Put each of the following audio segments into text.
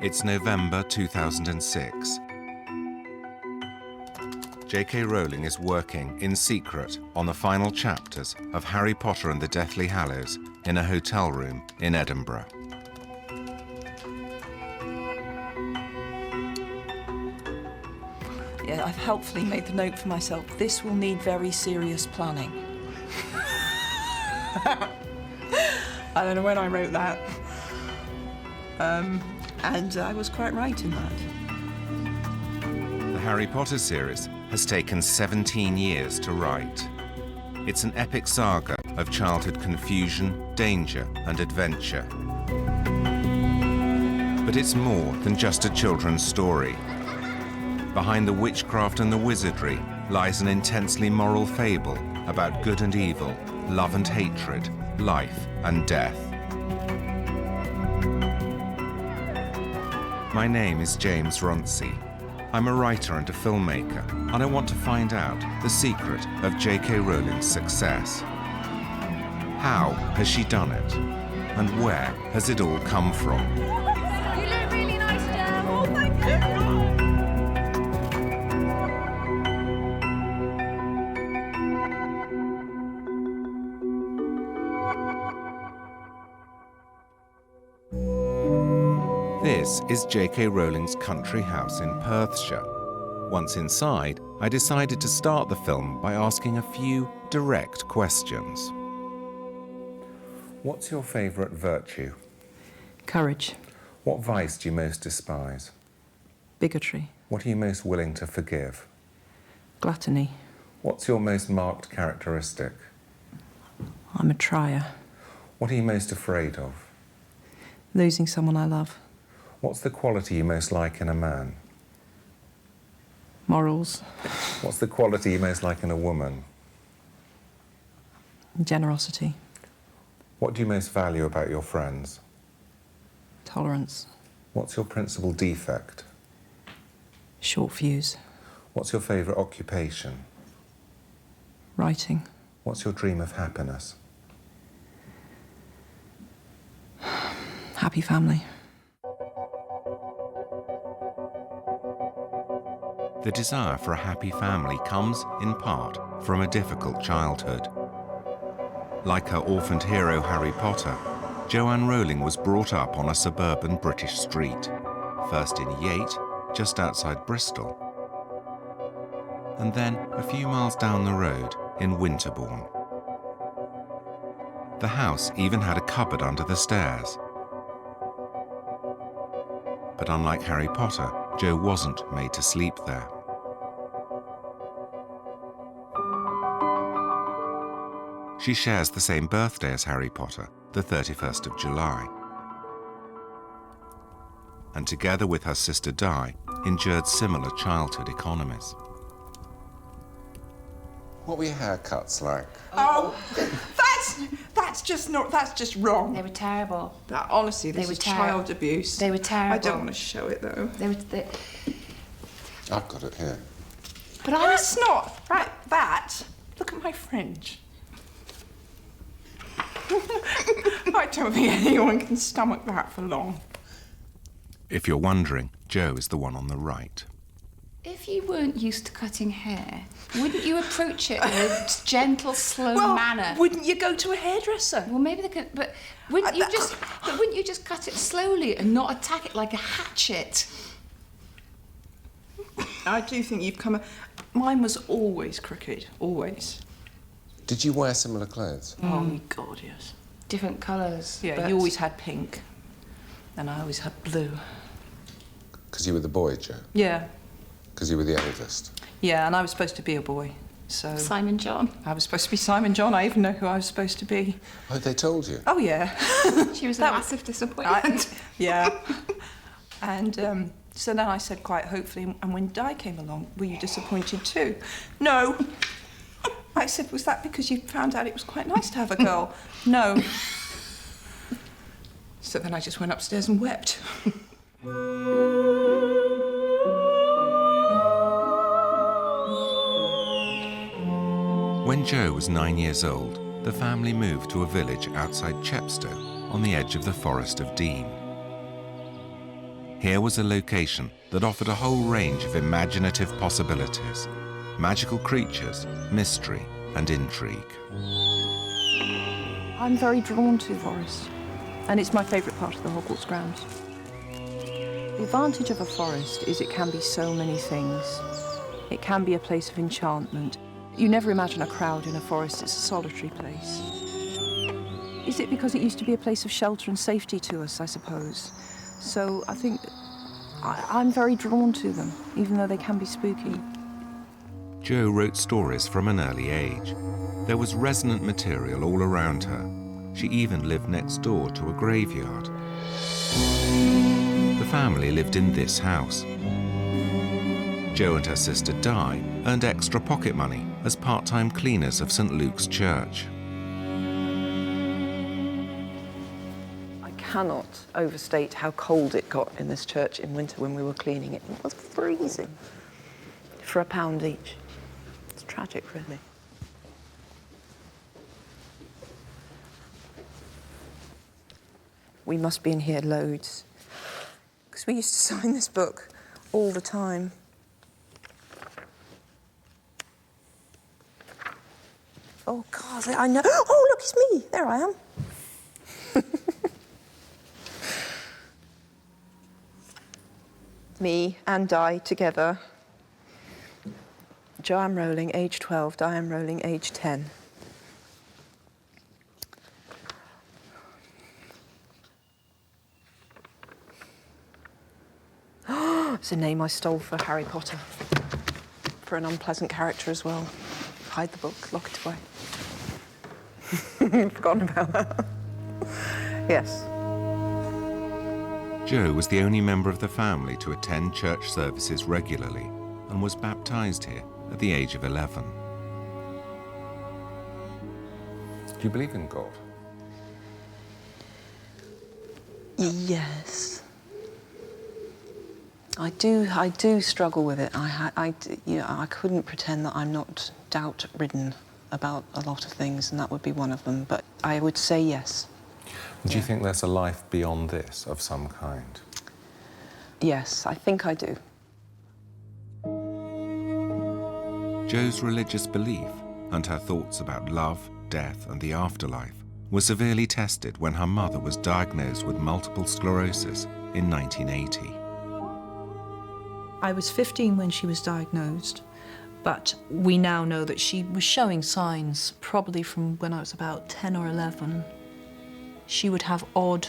It's November 2006. J.K. Rowling is working in secret on the final chapters of Harry Potter and the Deathly Hallows in a hotel room in Edinburgh. Yeah, I've helpfully made the note for myself. This will need very serious planning. I don't know when I wrote that. And I was quite right in that. The Harry Potter series has taken 17 years to write. It's an epic saga of childhood confusion, danger, and adventure. But it's more than just a children's story. Behind the witchcraft and the wizardry lies an intensely moral fable about good and evil, love and hatred, life and death. My name is James Runcie. I'm a writer and a filmmaker, and I want to find out the secret of J.K. Rowling's success. How has she done it? And where has it all come from? You look really nice, Jem. Oh, thank you. This is J.K. Rowling's country house in Perthshire. Once inside, I decided to start the film by asking a few direct questions. What's your favourite virtue? Courage. What vice do you most despise? Bigotry. What are you most willing to forgive? Gluttony. What's your most marked characteristic? I'm a trier. What are you most afraid of? Losing someone I love. What's the quality you most like in a man? Morals. What's the quality you most like in a woman? Generosity. What do you most value about your friends? Tolerance. What's your principal defect? Short fuse. What's your favourite occupation? Writing. What's your dream of happiness? Happy family. The desire for a happy family comes, in part, from a difficult childhood. Like her orphaned hero Harry Potter, Joanne Rowling was brought up on a suburban British street, first in Yate, just outside Bristol, and then a few miles down the road in Winterbourne. The house even had a cupboard under the stairs. But unlike Harry Potter, Jo wasn't made to sleep there. She shares the same birthday as Harry Potter, the 31st of July. And together with her sister Di, endured similar childhood economies. What were your haircuts like? Oh, that's just wrong. They were terrible. That honestly, this is child abuse. They were terrible. I don't want to show it though. I've got it here. But that's not right. That. Look at my fringe. I don't think anyone can stomach that for long. If you're wondering, Jo is the one on the right. If you weren't used to cutting hair, wouldn't you approach it in a gentle, slow manner? Wouldn't you go to a hairdresser? Well, maybe they could, but wouldn't you just cut it slowly and not attack it like a hatchet? I do think you've come. Mine was always crooked, always. Did you wear similar clothes? Oh my God, yes. Different colours. Yeah, but you always had pink, and I always had blue. Because you were the boy, Jo? Yeah. Because you were the eldest? Yeah, and I was supposed to be a boy, so... Simon John. I was supposed to be Simon John. I even know who I was supposed to be. Oh, they told you? Oh, yeah. She was a massive disappointment. Yeah. And so then I said quite hopefully, and when Di came along, were you disappointed too? No. I said, was that because you found out it was quite nice to have a girl? No. So then I just went upstairs and wept. When Jo was 9 years old, the family moved to a village outside Chepstow on the edge of the Forest of Dean. Here was a location that offered a whole range of imaginative possibilities, magical creatures, mystery and intrigue. I'm very drawn to the forest, and it's my favourite part of the Hogwarts grounds. The advantage of a forest is it can be so many things. It can be a place of enchantment. You never imagine a crowd in a forest, it's a solitary place. Is it because it used to be a place of shelter and safety to us, I suppose? So I think I'm very drawn to them, even though they can be spooky. Jo wrote stories from an early age. There was resonant material all around her. She even lived next door to a graveyard. The family lived in this house. Jo and her sister Di earned extra pocket money as part-time cleaners of St. Luke's Church. I cannot overstate how cold it got in this church in winter when we were cleaning it. It was freezing for £1 each. It's tragic, really. We must be in here loads, because we used to sign this book all the time. Oh, God, I know. Oh, look, it's me. There I am. Me and Di together. Joan Roulin, age 12, Diane Roulin, age 10. It's a name I stole for Harry Potter, for an unpleasant character as well. Hide the book, lock it away. Forgotten about that. Yes. Jo was the only member of the family to attend church services regularly and was baptized here at the age of 11. Do you believe in God? Yes. I do struggle with it. I couldn't pretend that I'm not doubt-ridden about a lot of things, and that would be one of them, but I would say yes. Do you think there's a life beyond this of some kind? Yes, I think I do. Jo's religious belief and her thoughts about love, death and the afterlife were severely tested when her mother was diagnosed with multiple sclerosis in 1980. I was 15 when she was diagnosed, but we now know that she was showing signs probably from when I was about 10 or 11. She would have odd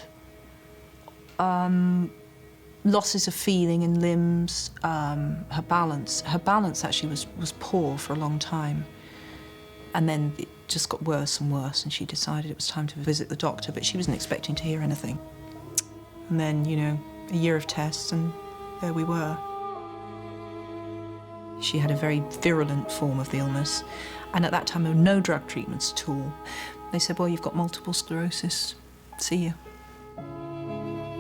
losses of feeling in limbs, her balance actually was poor for a long time. And then it just got worse and worse, and she decided it was time to visit the doctor, but she wasn't expecting to hear anything. And then, you know, a year of tests, and there we were. She had a very virulent form of the illness, and at that time there were no drug treatments at all. They said, well, you've got multiple sclerosis. See you.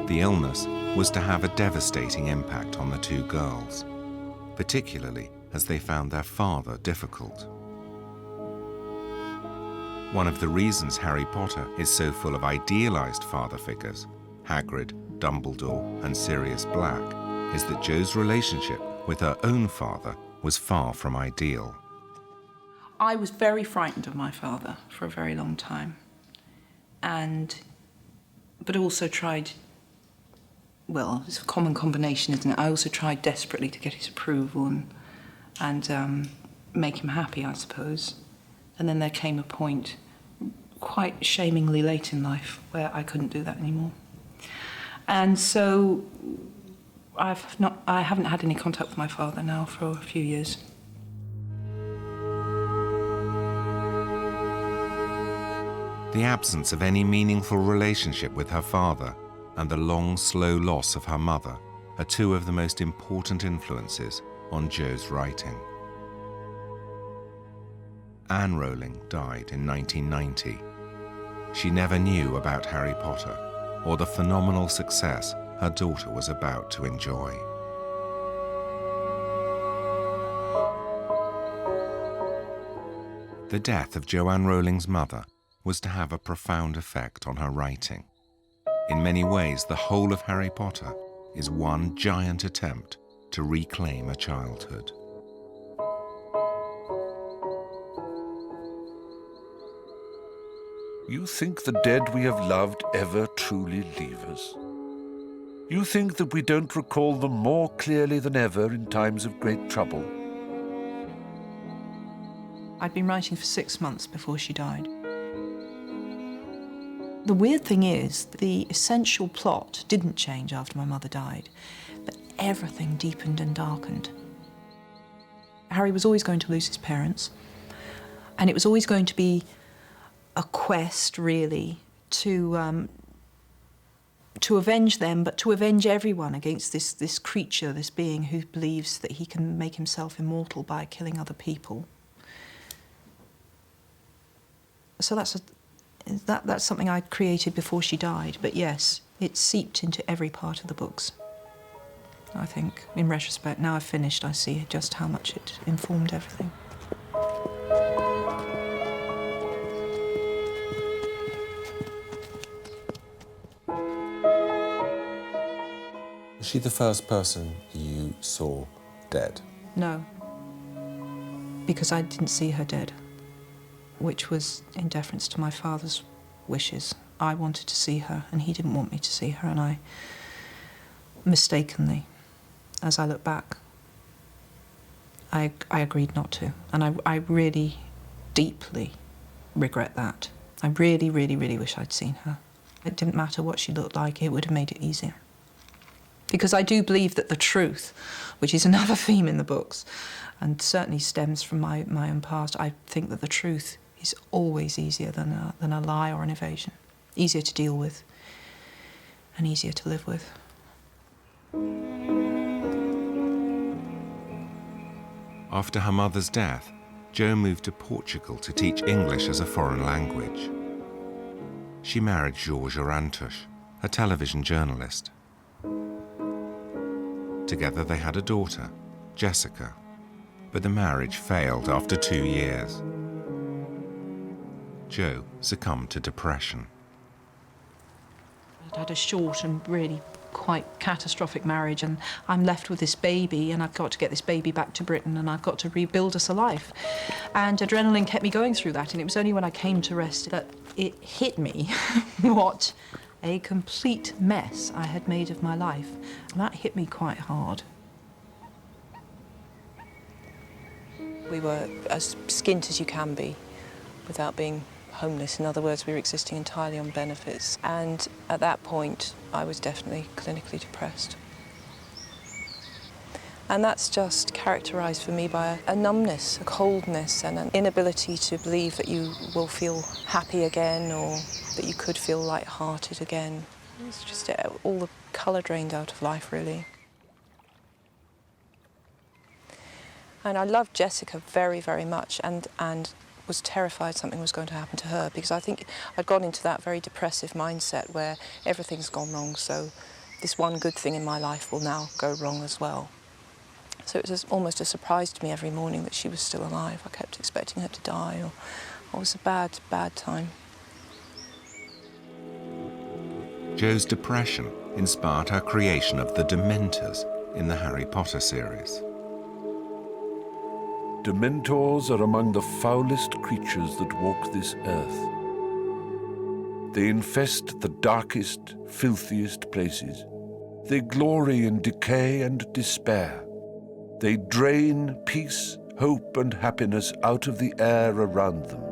The illness was to have a devastating impact on the two girls, particularly as they found their father difficult. One of the reasons Harry Potter is so full of idealised father figures, Hagrid, Dumbledore and Sirius Black, is that Jo's relationship with her own father was far from ideal. I was very frightened of my father for a very long time, but also tried, well, it's a common combination, isn't it? I also tried desperately to get his approval and make him happy, I suppose. And then there came a point, quite shamingly late in life, where I couldn't do that anymore. And so I haven't had any contact with my father now for a few years. The absence of any meaningful relationship with her father and the long, slow loss of her mother are two of the most important influences on Jo's writing. Anne Roulin died in 1990. She never knew about Harry Potter or the phenomenal success her daughter was about to enjoy. The death of Joan Rouling's mother was to have a profound effect on her writing. In many ways, the whole of Harry Potter is one giant attempt to reclaim a childhood. You think the dead we have loved ever truly leave us? You think that we don't recall them more clearly than ever in times of great trouble? I'd been writing for 6 months before she died. The weird thing is, the essential plot didn't change after my mother died, but everything deepened and darkened. Harry was always going to lose his parents, and it was always going to be a quest, really, to avenge them, but to avenge everyone against this creature, this being who believes that he can make himself immortal by killing other people. So that's something I created before she died, but yes, it seeped into every part of the books. I think, in retrospect, now I've finished, I see just how much it informed everything. Was she the first person you saw dead? No, because I didn't see her dead, which was in deference to my father's wishes. I wanted to see her, and he didn't want me to see her, and I mistakenly, as I look back, I agreed not to, and I really deeply regret that. I really, really, really wish I'd seen her. It didn't matter what she looked like, it would have made it easier. Because I do believe that the truth, which is another theme in the books, and certainly stems from my own past, I think that the truth is always easier than a lie or an evasion. Easier to deal with, and easier to live with. After her mother's death, Jo moved to Portugal to teach English as a foreign language. She married Georges Orantush, a television journalist. Together they had a daughter, Jessica, but the marriage failed after 2 years. Jo succumbed to depression. I'd had a short and really quite catastrophic marriage, and I'm left with this baby, and I've got to get this baby back to Britain, and I've got to rebuild us a life. And adrenaline kept me going through that, and it was only when I came to rest that it hit me what a complete mess I had made of my life. And that hit me quite hard. We were as skint as you can be without being homeless. In other words, we were existing entirely on benefits. And at that point, I was definitely clinically depressed. And that's just characterised for me by a numbness, a coldness, and an inability to believe that you will feel happy again or that you could feel light-hearted again. It's just all the colour drained out of life, really. And I loved Jessica very, very much, and was terrified something was going to happen to her, because I think I'd gone into that very depressive mindset where everything's gone wrong, so this one good thing in my life will now go wrong as well. So it was almost a surprise to me every morning that she was still alive. I kept expecting her to die, or it was a bad, bad time. Jo's depression inspired her creation of the Dementors in the Harry Potter series. Dementors are among the foulest creatures that walk this earth. They infest the darkest, filthiest places. They glory in decay and despair. They drain peace, hope, and happiness out of the air around them.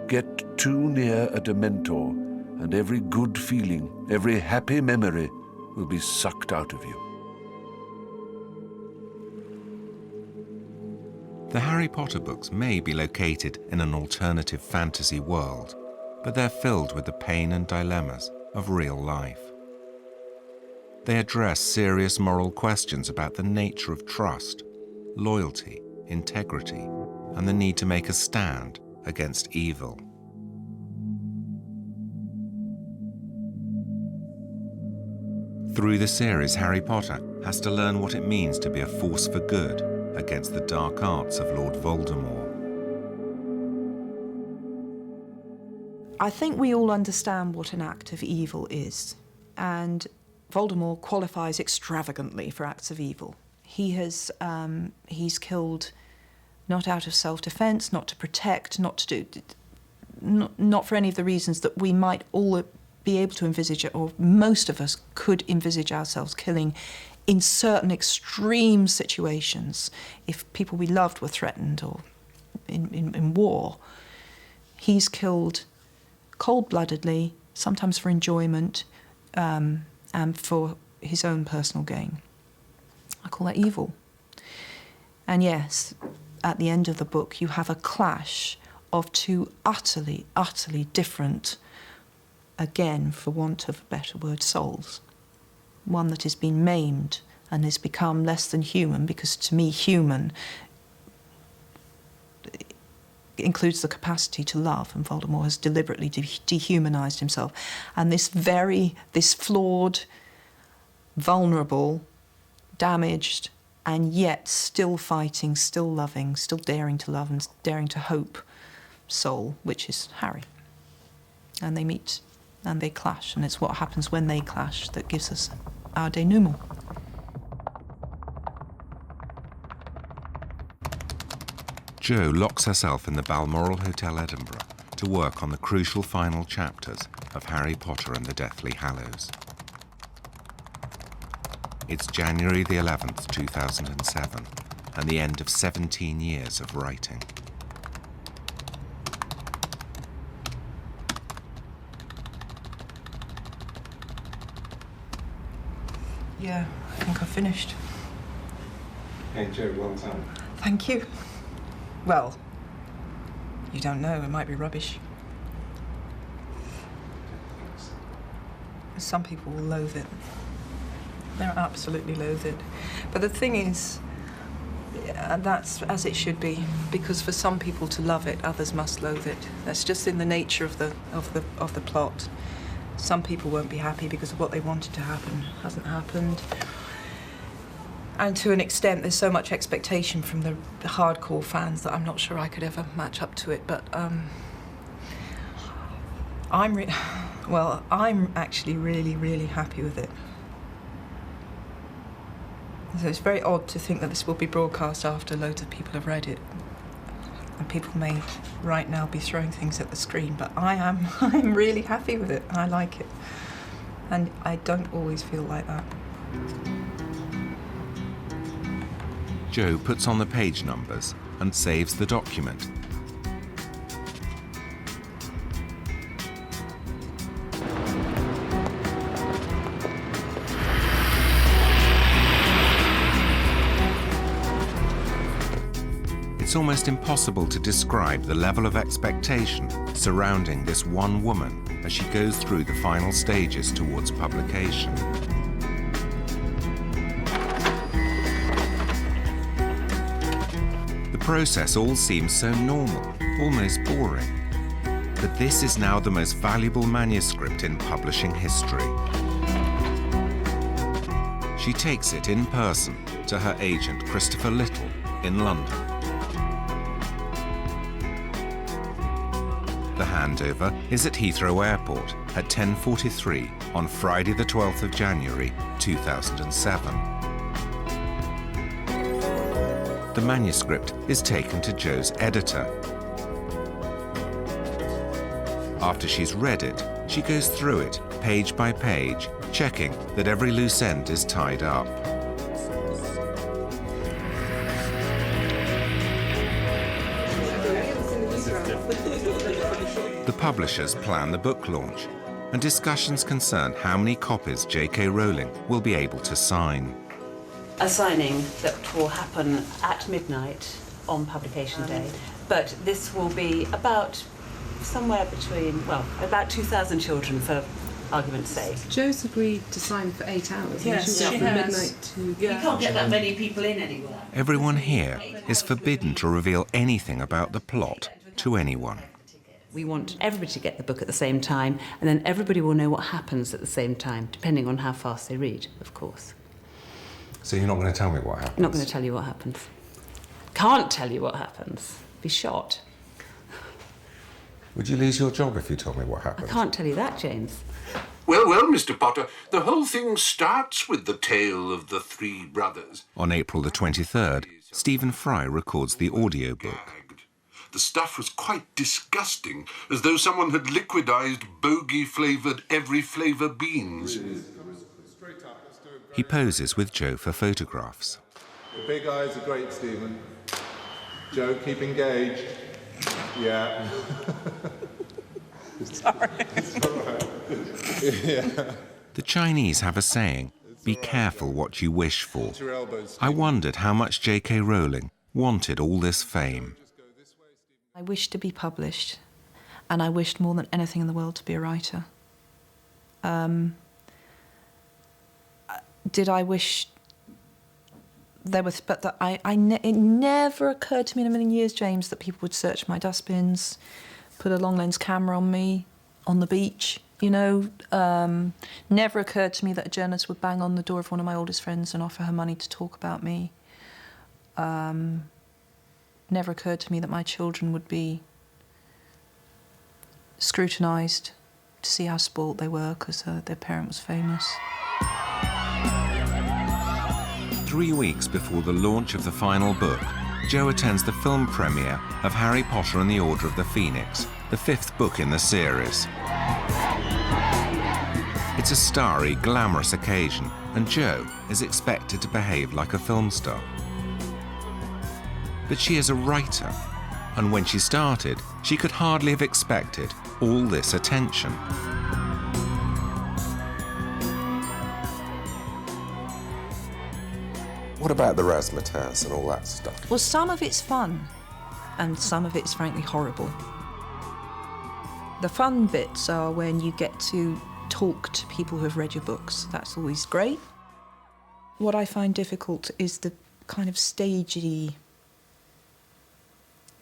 Get too near a Dementor, and every good feeling, every happy memory will be sucked out of you. The Harry Potter books may be located in an alternative fantasy world, but they're filled with the pain and dilemmas of real life. They address serious moral questions about the nature of trust, loyalty, integrity, and the need to make a stand against evil. Through the series, Harry Potter has to learn what it means to be a force for good against the dark arts of Lord Voldemort. I think we all understand what an act of evil is, and Voldemort qualifies extravagantly for acts of evil. He's killed not out of self-defense, not to protect, not for any of the reasons that we might all be able to envisage, or most of us could envisage ourselves killing in certain extreme situations if people we loved were threatened or in war. He's killed cold-bloodedly, sometimes for enjoyment, and for his own personal gain. I call that evil. And yes, at the end of the book, you have a clash of two utterly, utterly different, again, for want of a better word, souls. One that has been maimed and has become less than human, because to me, human includes the capacity to love, and Voldemort has deliberately dehumanized himself. And this flawed, vulnerable, damaged, and yet still fighting, still loving, still daring to love and daring to hope soul, which is Harry. And they meet and they clash, and it's what happens when they clash that gives us our denouement. Jo locks herself in the Balmoral Hotel, Edinburgh, to work on the crucial final chapters of Harry Potter and the Deathly Hallows. It's January the 11th, 2007, and the end of 17 years of writing. Yeah, I think I've finished. Hey, Jo, well done. Thank you. Well, you don't know, it might be rubbish. Some people will loathe it. They'll absolutely loathe it. But the thing is, that's as it should be, because for some people to love it, others must loathe it. That's just in the nature of the plot. Some people won't be happy because of what they wanted to happen hasn't happened. And to an extent, there's so much expectation from the hardcore fans that I'm not sure I could ever match up to it. But I'm actually really, really happy with it. So it's very odd to think that this will be broadcast after loads of people have read it. And people may right now be throwing things at the screen, but I'm really happy with it. I like it. And I don't always feel like that. Jo puts on the page numbers and saves the document. It's almost impossible to describe the level of expectation surrounding this one woman as she goes through the final stages towards publication. The process all seems so normal, almost boring. But this is now the most valuable manuscript in publishing history. She takes it in person to her agent, Christopher Little, in London. The handover is at Heathrow Airport at 10:43 on Friday the 12th of January 2007. The manuscript is taken to Jo's editor. After she's read it, she goes through it page by page, checking that every loose end is tied up. The publishers plan the book launch, and discussions concern how many copies J.K. Rowling will be able to sign. A signing that will happen at midnight on publication day, but this will be about somewhere between, well, about 2,000 children for argument's sake. Jo's agreed to sign for 8 hours. Yes, she has. midnight to... You can't get that many people in anywhere. Everyone here is forbidden to reveal anything about the plot to anyone. We want everybody to get the book at the same time, and then everybody will know what happens at the same time, depending on how fast they read, of course. So you're not going to tell me what happens? I'm not going to tell you what happens. Can't tell you what happens. Be shot. Would you lose your job if you told me what I happens? can't tell you that, James. Well, well, Mr. Potter, the whole thing starts with the tale of the three brothers. On April the 23rd, Stephen Fry records the audiobook. The stuff was quite disgusting, as though someone had liquidized bogey-flavoured every flavour beans. He poses with Joe for photographs. The big eyes are great, Stephen. Joe, keep engaged. Yeah. Sorry. It's all right. Yeah. The Chinese have a saying, be careful what you wish for. I wondered how much J.K. Rowling wanted all this fame. I wished to be published, and I wished more than anything in the world to be a writer. Did I wish there was, but that it never occurred to me in a million years, James, that people would search my dustbins, put a long lens camera on me on the beach, you know. Never occurred to me that a journalist would bang on the door of one of my oldest friends and offer her money to talk about me. Never occurred to me that my children would be scrutinised to see how spoilt they were because their parent was famous. 3 weeks before the launch of the final book, Joe attends the film premiere of Harry Potter and the Order of the Phoenix, the 5th book in the series. It's a starry, glamorous occasion, and Joe is expected to behave like a film star. But she is a writer, and when she started, she could hardly have expected all this attention. What about the razzmatazz and all that stuff? Well, some of it's fun, and some of it's frankly horrible. The fun bits are when you get to talk to people who have read your books. That's always great. What I find difficult is the kind of stagey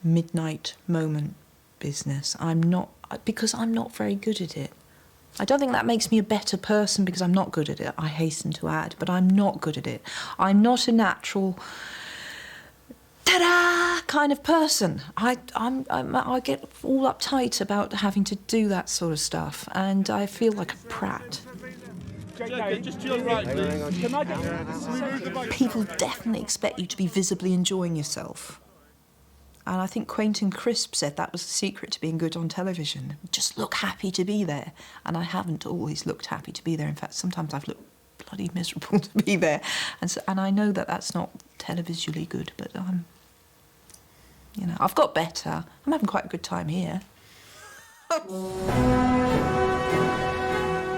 midnight moment business. Because I'm not very good at it. I don't think that makes me a better person because I'm not good at it, I hasten to add, but I'm not good at it. I'm not a natural ta-da kind of person. I get all uptight about having to do that sort of stuff, and I feel like a prat. Just to your right, please. Can I get... People definitely expect you to be visibly enjoying yourself. And I think Quentin Crisp said that was the secret to being good on television. Just look happy to be there. And I haven't always looked happy to be there. In fact, sometimes I've looked bloody miserable to be there. And I know that that's not televisually good, but you know, I've got better. I'm having quite a good time here.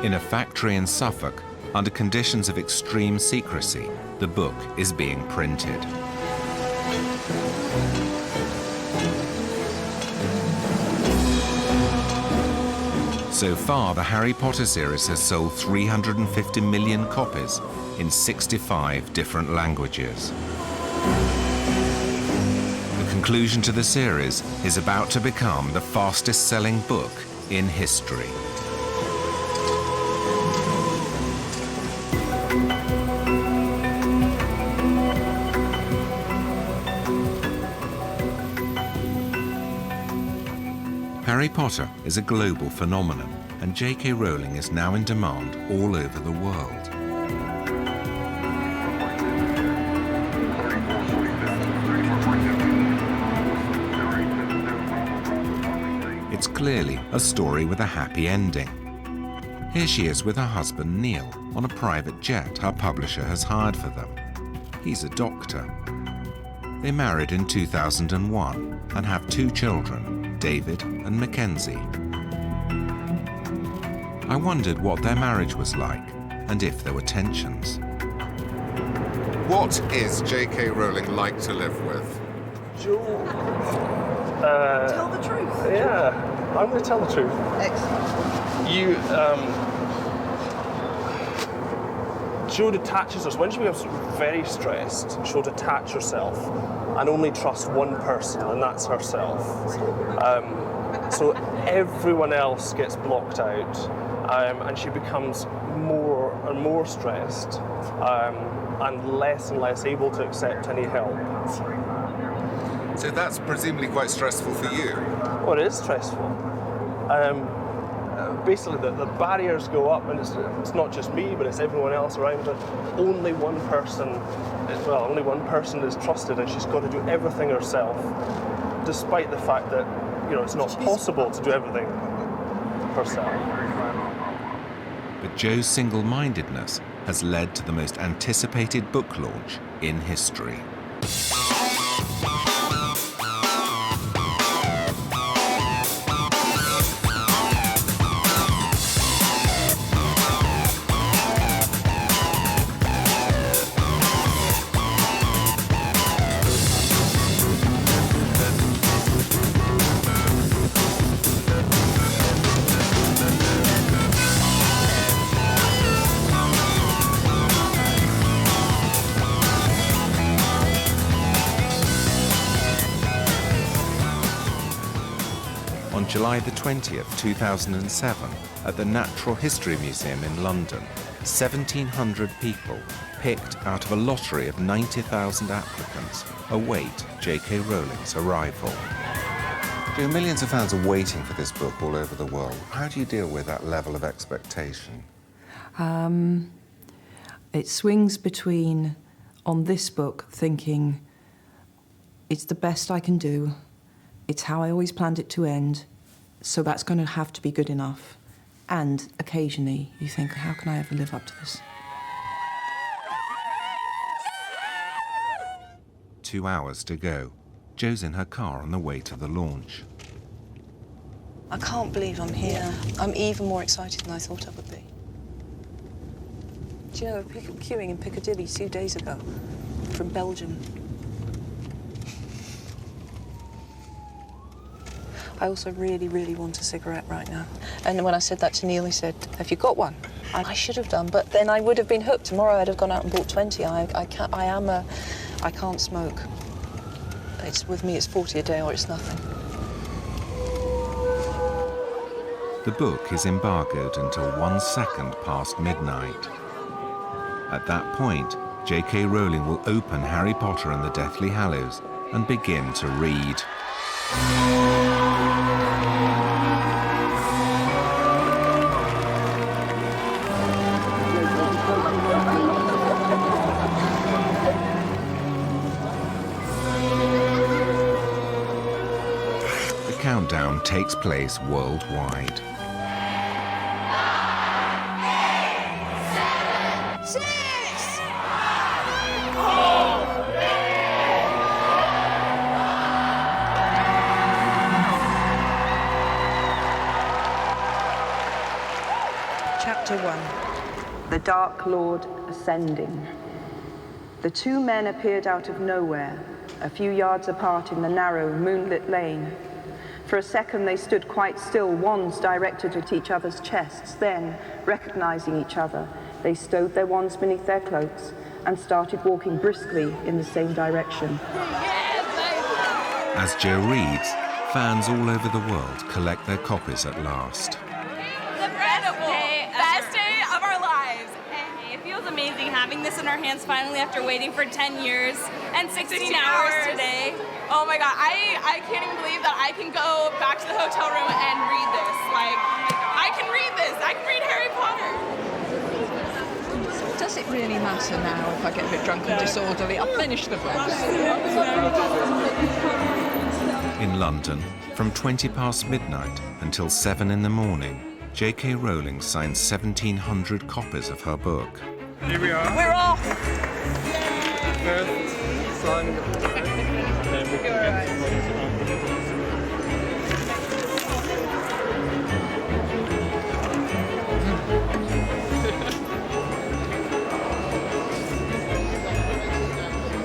In a factory in Suffolk, under conditions of extreme secrecy, the book is being printed. So far, the Harry Potter series has sold 350 million copies in 65 different languages. The conclusion to the series is about to become the fastest-selling book in history. Harry Potter is a global phenomenon, and J.K. Rowling is now in demand all over the world. It's clearly a story with a happy ending. Here she is with her husband Neil on a private jet her publisher has hired for them. He's a doctor. They married in 2001 and have 2 children, David and Mackenzie. I wondered what their marriage was like and if there were tensions. What is J.K. Rowling like to live with? Tell the truth. Yeah, I'm going to tell the truth. Excellent. She'll detaches us. When she becomes very stressed, she'll detach herself and only trust one person, and that's herself. So everyone else gets blocked out, and she becomes more and more stressed and less able to accept any help. So that's presumably quite stressful for you. Well, it is stressful. basically the barriers go up, and it's not just me, but it's everyone else around her. Only one person is trusted, and she's got to do everything herself, despite the fact that, you know, it's not possible to do everything herself. But Jo's single-mindedness has led to the most anticipated book launch in history. On July the 20th, 2007, at the Natural History Museum in London, 1,700 people, picked out of a lottery of 90,000 applicants, await J.K. Rowling's arrival. Jo, millions of fans are waiting for this book all over the world. How do you deal with that level of expectation? It swings between, on this book, thinking it's the best I can do, it's how I always planned it to end, so that's going to have to be good enough. And occasionally you think, how can I ever live up to this? 2 hours to go. Jo's in her car on the way to the launch. I can't believe I'm here. I'm even more excited than I thought I would be. Do you know, people queuing in Piccadilly 2 days ago from Belgium. I also really, really want a cigarette right now. And when I said that to Neil, he said, have you got one? I should have done, but then I would have been hooked. Tomorrow I'd have gone out and bought 20. I can't smoke. With me, it's 40 a day or it's nothing. The book is embargoed until 1 second past midnight. At that point, J.K. Rowling will open Harry Potter and the Deathly Hallows and begin to read. The countdown takes place worldwide. 6! Chapter 1. The Dark Lord Ascending. The two men appeared out of nowhere, a few yards apart in the narrow, moonlit lane. For a second they stood quite still, wands directed at each other's chests. Then, recognizing each other, they stowed their wands beneath their cloaks and started walking briskly in the same direction. As Jo reads, fans all over the world collect their copies at last. Best day of our lives. It feels amazing having this in our hands finally after waiting for 10 years and 16 hours today. Oh my God, I can't even believe that I can go back to the hotel room and read this. Like, I can read this. I can read Harry Potter. Does it really matter now if I get a bit drunk and disorderly? I'll finish the book. In London, from 20 past midnight until 7 in the morning, J.K. Rowling signed 1,700 copies of her book. Here we are. We're off! First signing of the book, and then we can get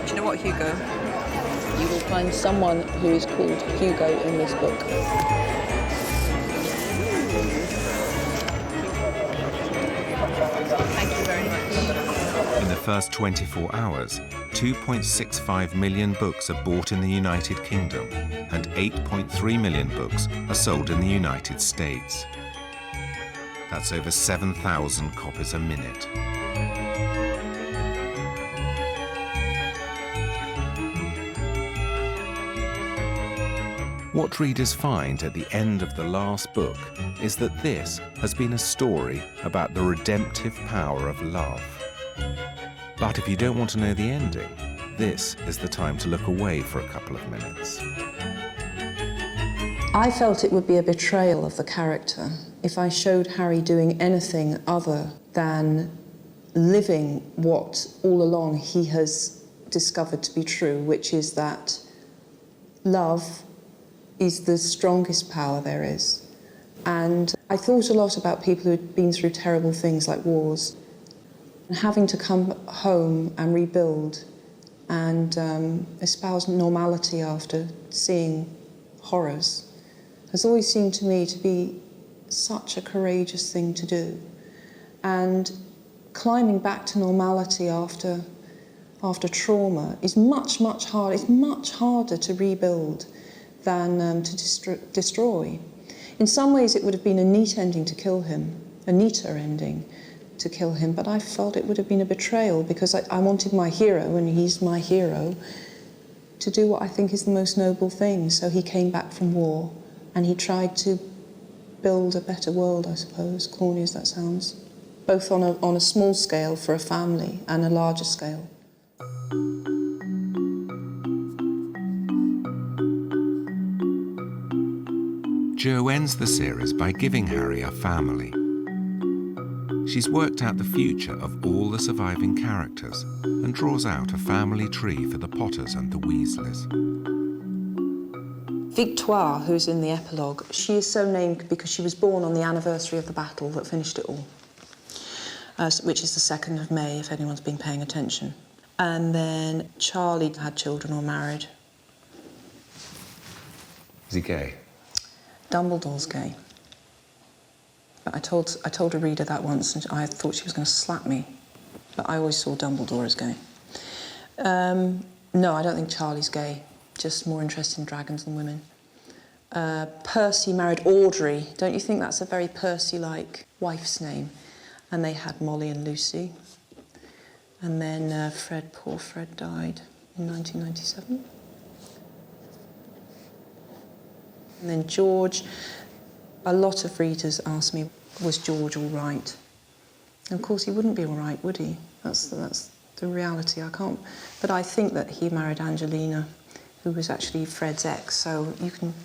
Do you know what, Hugo? You will find someone who is called Hugo in this book. Thank you very much. In the first 24 hours, 2.65 million books are bought in the United Kingdom and 8.3 million books are sold in the United States. That's over 7,000 copies a minute. What readers find at the end of the last book is that this has been a story about the redemptive power of love. But if you don't want to know the ending, this is the time to look away for a couple of minutes. I felt it would be a betrayal of the character if I showed Harry doing anything other than living what all along he has discovered to be true, which is that love is the strongest power there is. And I thought a lot about people who had been through terrible things like wars, and having to come home and rebuild and espouse normality after seeing horrors has always seemed to me to be such a courageous thing to do. And climbing back to normality after trauma is much, much harder. It's much harder to rebuild than to destroy. In some ways, it would have been a neat ending to kill him, a neater ending to kill him, but I felt it would have been a betrayal because I wanted my hero, and he's my hero, to do what I think is the most noble thing. So he came back from war and he tried to build a better world, I suppose, corny as that sounds, both on a small scale for a family and a larger scale. Jo ends the series by giving Harry a family. She's worked out the future of all the surviving characters and draws out a family tree for the Potters and the Weasleys. Victoire, who's in the epilogue, she is so named because she was born on the anniversary of the battle that finished it all, which is the 2nd of May, if anyone's been paying attention. And then Charlie had children or married. Is he gay? Dumbledore's gay. But I told a reader that once, and I thought she was going to slap me. But I always saw Dumbledore as gay. No, I don't think Charlie's gay. Just more interested in dragons than women. Percy married Audrey. Don't you think that's a very Percy-like wife's name? And they had Molly and Lucy. And then poor Fred died in 1997. And then George, a lot of readers asked me, was George all right? And of course he wouldn't be all right, would he? That's the reality. I can't. But I think that he married Angelina, who was actually Fred's ex, so you can,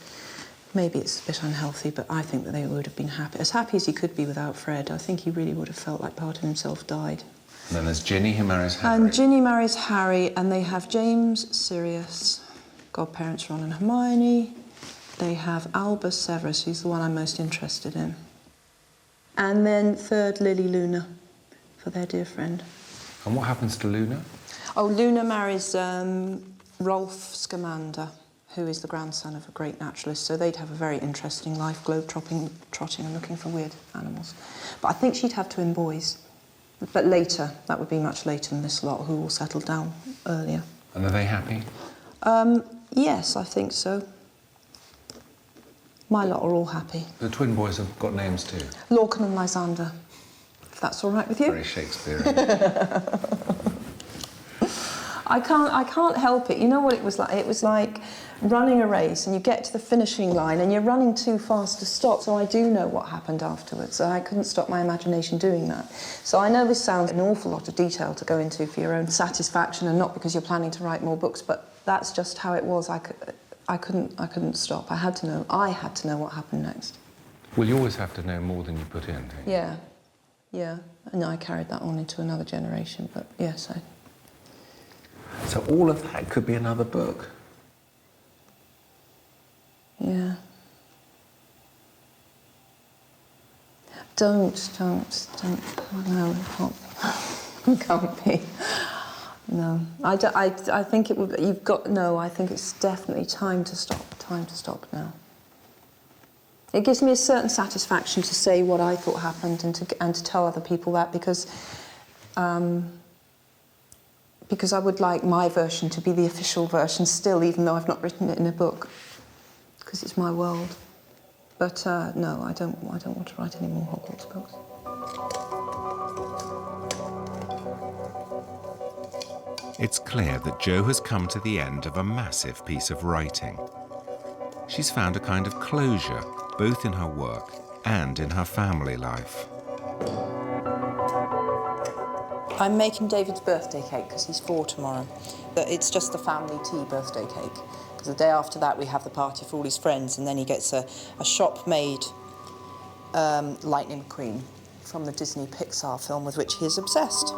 maybe it's a bit unhealthy, but I think that they would have been happy as he could be without Fred. I think he really would have felt like part of himself died. And then there's Ginny, who marries Harry. And Ginny marries Harry, and they have James, Sirius, godparents Ron and Hermione. They have Albus Severus, who's the one I'm most interested in. And then third, Lily Luna, for their dear friend. And what happens to Luna? Oh, Luna marries Rolf Scamander, who is the grandson of a great naturalist, so they'd have a very interesting life, globe-trotting and looking for weird animals. But I think she'd have twin boys. But later, that would be much later than this lot, who all settled down earlier. And are they happy? Yes, I think so. My lot are all happy. The twin boys have got names too. Lorcan and Lysander, if that's all right with you. Very Shakespearean. I can't help it. You know what it was like? It was like running a race and you get to the finishing line and you're running too fast to stop. So I do know what happened afterwards. So I couldn't stop my imagination doing that. So I know this sounds an awful lot of detail to go into for your own satisfaction and not because you're planning to write more books, but that's just how it was. I couldn't stop. I had to know what happened next. Well, you always have to know more than you put in, don't you? Yeah. And I carried that on into another generation, but yes, So all of that could be another book. Yeah. Don't. No, it can't be. No. I think it would. I think it's definitely time to stop. Time to stop now. It gives me a certain satisfaction to say what I thought happened and to tell other people that because I would like my version to be the official version still, even though I've not written it in a book, because it's my world. But no, I don't want to write any more Hogwarts books. It's clear that Jo has come to the end of a massive piece of writing. she's found a kind of closure, both in her work and in her family life. I'm making David's birthday cake because he's 4 tomorrow. But it's just a family tea birthday cake. Because the day after that we have the party for all his friends, and then he gets a shop-made Lightning McQueen from the Disney Pixar film with which he is obsessed.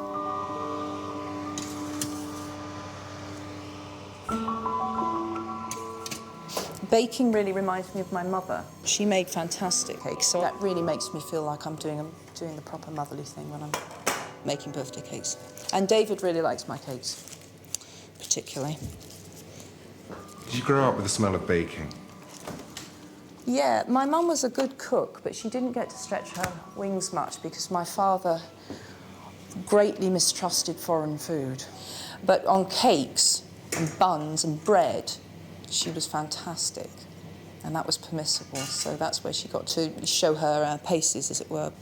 Baking really reminds me of my mother. She made fantastic cakes, so that really makes me feel like I'm doing the proper motherly thing when I'm making birthday cakes. And David really likes my cakes, particularly. Did you grow up with the smell of baking? Yeah, my mum was a good cook, but she didn't get to stretch her wings much because my father greatly mistrusted foreign food. But on cakes and buns and bread, she was fantastic, and that was permissible, so that's where she got to show her paces, as it were.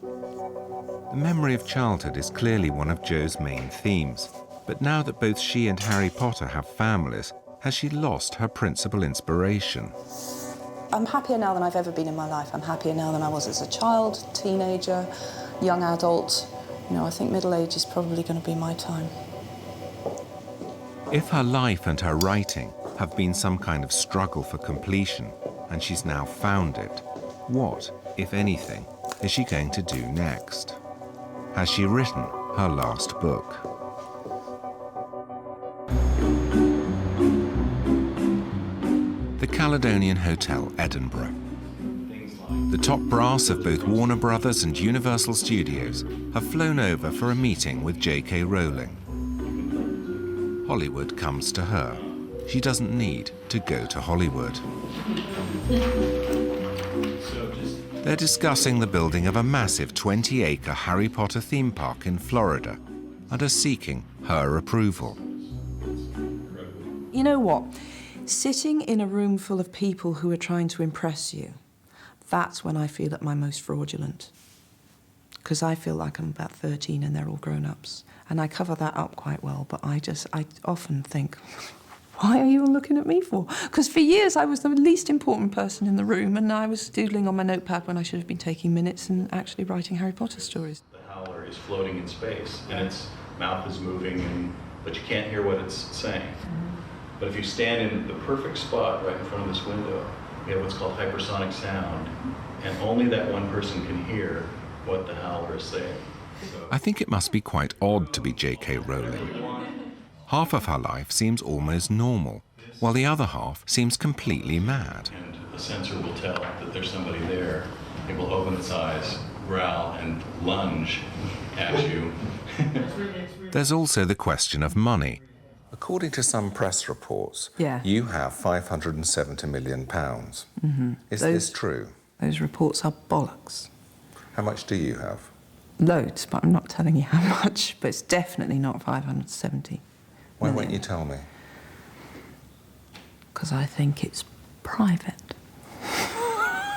The memory of childhood is clearly one of Jo's main themes, but now that both she and Harry Potter have families, has she lost her principal inspiration? I'm happier now than I've ever been in my life. I'm happier now than I was as a child, teenager, young adult. You know, I think middle age is probably going to be my time. If her life and her writing have been some kind of struggle for completion, and she's now found it, what, if anything, is she going to do next? Has she written her last book? The Caledonian Hotel, Edinburgh. The top brass of both Warner Brothers and Universal Studios have flown over for a meeting with J.K. Rowling. Hollywood comes to her. She doesn't need to go to Hollywood. They're discussing the building of a massive 20-acre Harry Potter theme park in Florida and are seeking her approval. You know what? Sitting in a room full of people who are trying to impress you, that's when I feel at my most fraudulent. Because I feel like I'm about 13 and they're all grown-ups. And I cover that up quite well, but I often think, why are you all looking at me for? Because for years I was the least important person in the room, and I was doodling on my notepad when I should have been taking minutes and actually writing Harry Potter stories. The howler is floating in space, and its mouth is moving, but you can't hear what it's saying. But if you stand in the perfect spot right in front of this window, you have what's called hypersonic sound, and only that one person can hear what the howler is saying. I think it must be quite odd to be J.K. Rowling. Half of her life seems almost normal, while the other half seems completely mad. And the sensor will tell that there's somebody there. It will open its eyes, growl, and lunge at you. There's also the question of money. According to some press reports, Yeah. you have £570 million. Mm-hmm. Is this true? Those reports are bollocks. How much do you have? Loads, but I'm not telling you how much, but it's definitely not 570. Why won't you tell me? Because I think it's private.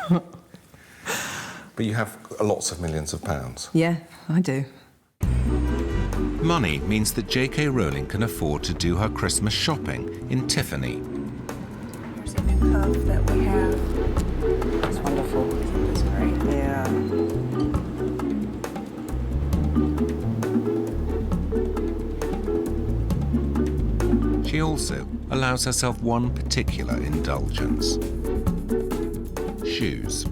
But you have lots of millions of pounds. Yeah, I do. Money means that J.K. Rowling can afford to do her Christmas shopping in Tiffany. There's a new curve that we have. It's wonderful. It's great. Yeah. She also allows herself one particular indulgence: shoes.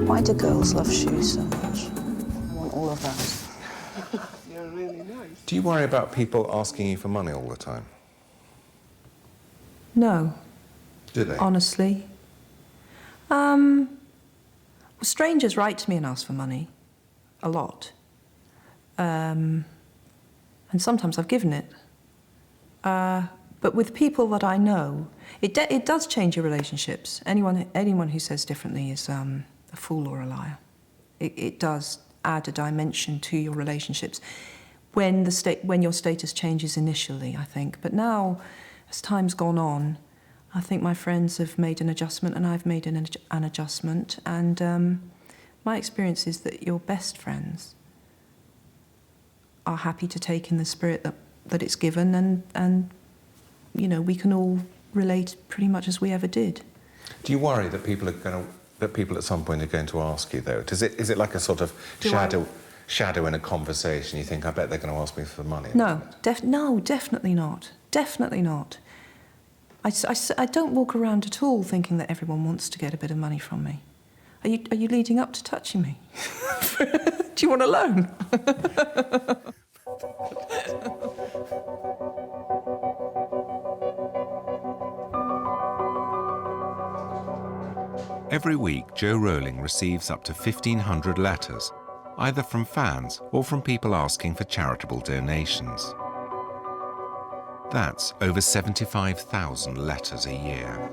Why do girls love shoes so much? I want all of those. You're really nice. Do you worry about people asking you for money all the time? No. Do they? Honestly. Strangers write to me and ask for money. A lot. And sometimes I've given it. But with people that I know, it does change your relationships. Anyone who says differently is a fool or a liar. It does add a dimension to your relationships when your status changes initially, I think. But now, as time's gone on, I think my friends have made an adjustment and I've made an adjustment. And my experience is that your best friends are happy to take in the spirit that it's given, and you know, we can all relate pretty much as we ever did. Do you worry that people at some point are going to ask you, though? Is it like a sort of shadow in a conversation? You think, I bet they're going to ask me for money? No, definitely not. Definitely not. I don't walk around at all thinking that everyone wants to get a bit of money from me. Are you leading up to touching me? Do you want a loan? Every week, Jo Roulin receives up to 1,500 letters, either from fans or from people asking for charitable donations. That's over 75,000 letters a year.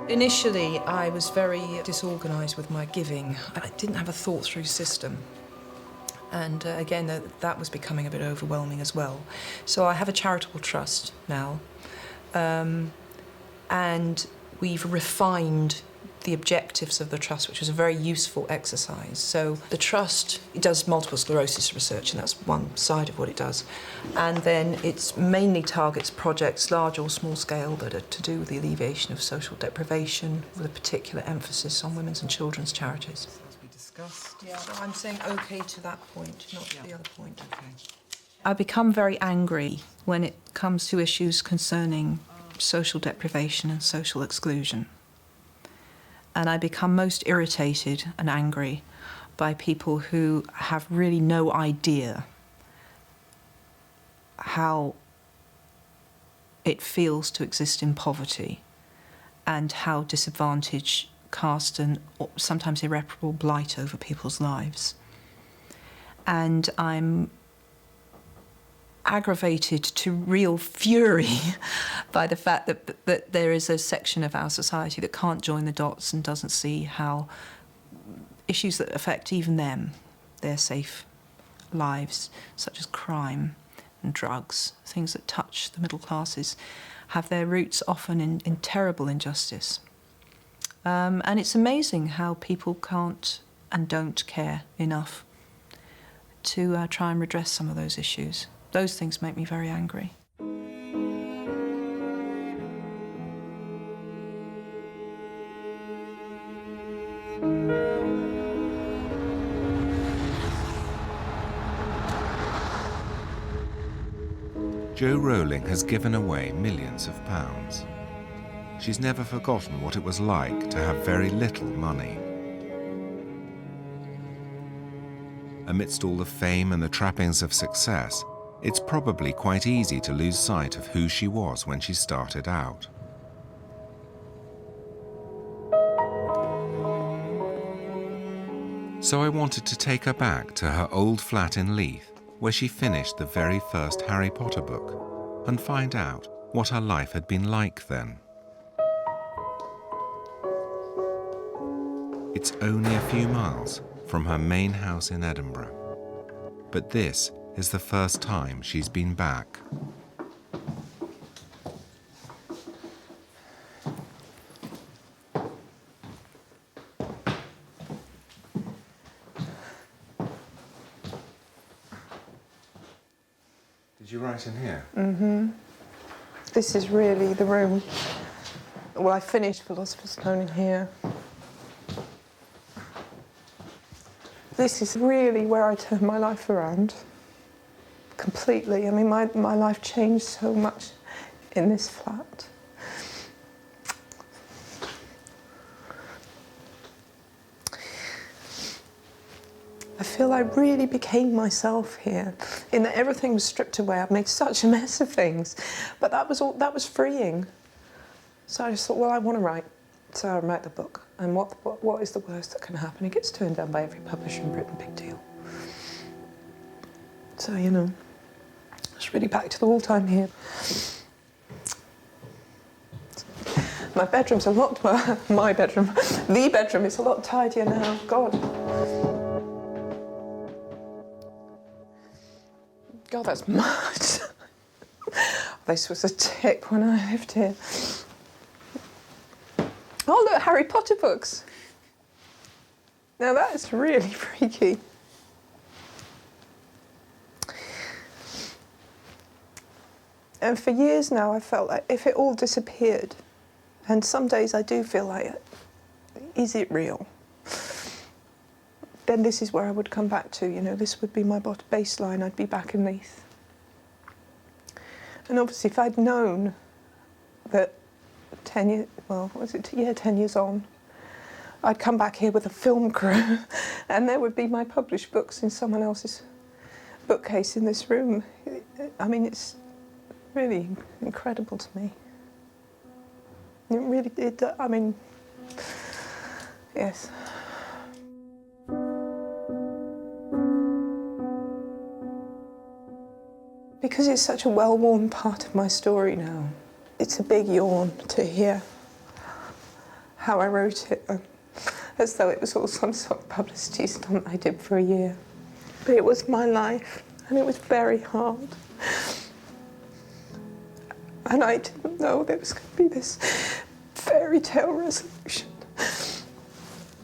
Initially, I was very disorganised with my giving. I didn't have a thought-through system. And again, that was becoming a bit overwhelming as well. So I have a charitable trust now. And we've refined the objectives of the trust, which was a very useful exercise. So the trust, it does multiple sclerosis research, and that's one side of what it does. And then it mainly targets projects, large or small scale, that are to do with the alleviation of social deprivation, with a particular emphasis on women's and children's charities. As we discussed. Yeah, so I'm saying OK to that point, not the other point. Okay. I become very angry when it comes to issues concerning social deprivation and social exclusion. And I become most irritated and angry by people who have really no idea how it feels to exist in poverty and how disadvantage casts an sometimes irreparable blight over people's lives. And I'm aggravated to real fury by the fact that there is a section of our society that can't join the dots and doesn't see how issues that affect even them, their safe lives, such as crime and drugs, things that touch the middle classes, have their roots often in terrible injustice. And it's amazing how people can't and don't care enough to try and redress some of those issues. Those things make me very angry. Jo Roulin has given away millions of pounds. She's never forgotten what it was like to have very little money. Amidst all the fame and the trappings of success, it's probably quite easy to lose sight of who she was when she started out. So I wanted to take her back to her old flat in Leith, where she finished the very first Harry Potter book, and find out what her life had been like then. It's only a few miles from her main house in Edinburgh, but this is the first time she's been back. Did you write in here? Mm-hmm. This is really the room. Well, I finished Philosopher's Stone in here. This is really where I turned my life around. Completely. I mean, my life changed so much in this flat. I feel I really became myself here, in that everything was stripped away. I've made such a mess of things, but that was freeing. So I just thought, well, I want to write. So I wrote the book. And what is the worst that can happen? It gets turned down by every publisher in Britain, big deal. So, you know, it's really back to the old time here. My bedroom's a lot, well, my bedroom, the bedroom is a lot tidier now, God. God, that's much. This was a tip when I lived here. Oh, look, Harry Potter books. Now that's really freaky. And for years now, I felt like if it all disappeared, and some days I do feel like, is it real? Then this is where I would come back to, you know, this would be my baseline, I'd be back in Leith. And obviously if I'd known that 10 years, well, was it, yeah, 10 years on, I'd come back here with a film crew and there would be my published books in someone else's bookcase in this room. I mean, it's really incredible to me. It really, I mean, yes. Because it's such a well-worn part of my story now, it's a big yawn to hear how I wrote it, as though it was all some sort of publicity stunt I did for a year. But it was my life, and it was very hard. And I didn't know there was going to be this fairy tale resolution.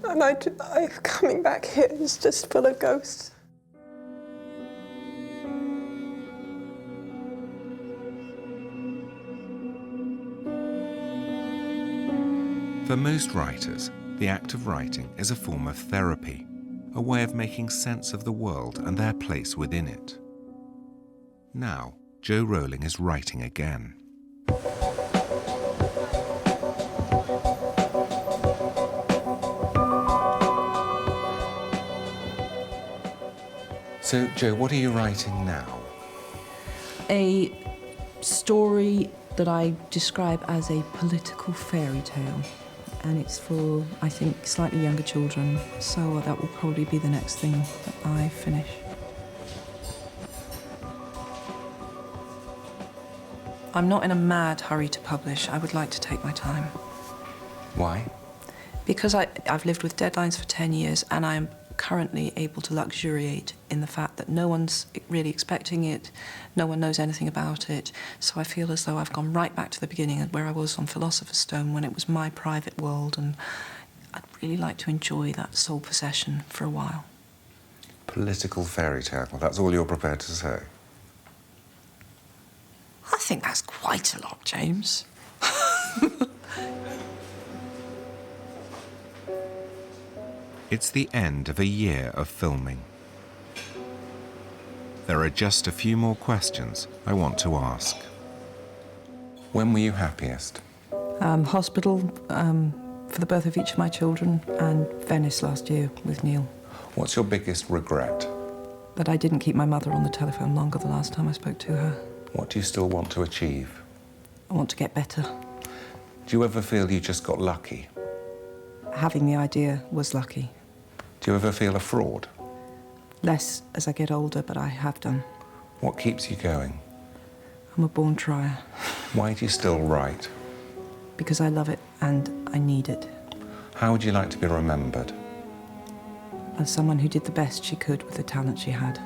And coming back here is just full of ghosts. For most writers, the act of writing is a form of therapy, a way of making sense of the world and their place within it. Now, Jo Roulin is writing again. So, Jo, what are you writing now? A story that I describe as a political fairy tale. And it's for, I think, slightly younger children, so that will probably be the next thing that I finish. I'm not in a mad hurry to publish. I would like to take my time. Why? Because I've lived with deadlines for 10 years and I'm currently able to luxuriate in the fact that no one's really expecting it, no one knows anything about it, so I feel as though I've gone right back to the beginning where I was on Philosopher's Stone when it was my private world, and I'd really like to enjoy that sole possession for a while. Political fairy tale, well, that's all you're prepared to say? I think that's quite a lot, James. It's the end of a year of filming. There are just a few more questions I want to ask. When were you happiest? Hospital for the birth of each of my children, and Venice last year with Neil. What's your biggest regret? That I didn't keep my mother on the telephone longer the last time I spoke to her. What do you still want to achieve? I want to get better. Do you ever feel you just got lucky? Having the idea was lucky. Do you ever feel a fraud? Less as I get older, but I have done. What keeps you going? I'm a born trier. Why do you still write? Because I love it and I need it. How would you like to be remembered? As someone who did the best she could with the talent she had.